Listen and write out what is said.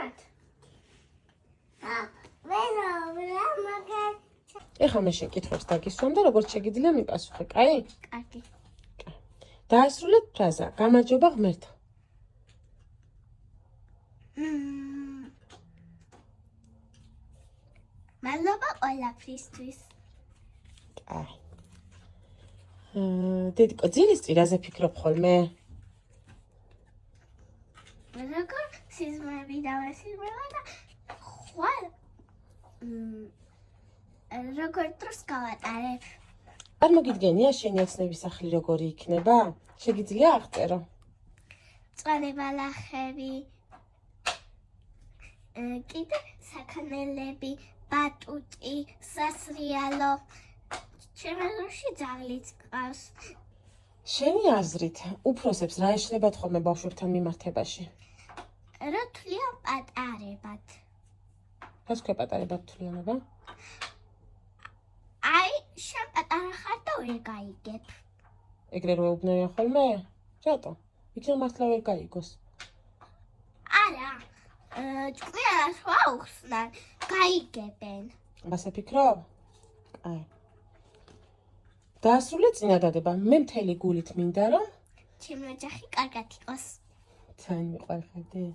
მოგეცემათ? ეხლა მე შენ კითხვებს დაგისვამ და როგორც შეგიძლია მიპასუხე, კაი? კარგი. დაასრულეთ ფრაზა. გამარჯობა ღმერთო. მადლობა ყველაფრისთვის. კაი. დედიკო, ძილის წირაზე ფიქრობ ხოლმე? როგორ სიზმრები დავესიზმრება და ხვალ როგორ დროს გავატარებ? არ მოგიდგენია შენი ოცნების სახლი როგორი იქნება? შეგიძლია აღწერო? წვანებალახები, კიდე საქანელები, ბატუტი, სასრიალო, ჩემში ძაღლიც ყავს. შენი აზრით, უფროსებს რა ეშლებათ ხოლმე ბავშვებთან მიმართებაში? რა თვლიან პატარებად? რას ქვია პატარებად თვლიანობა? აი, შენ პატარა ხარ და ვერ გაიგებ. ეგრე რო ეუბნებიან ხოლმე? რატო? იქნებ მართლა ვერ გაიგოს. არა, ჭკვიანას რა უხსნან, გაიგებენ. ასე ფიქრობ? აი. დაასრულე წინადადება. მე მთელი გულით მინდა რომ ჩემი ოჯახი კარგად იყოს. თან მიყვარხედი.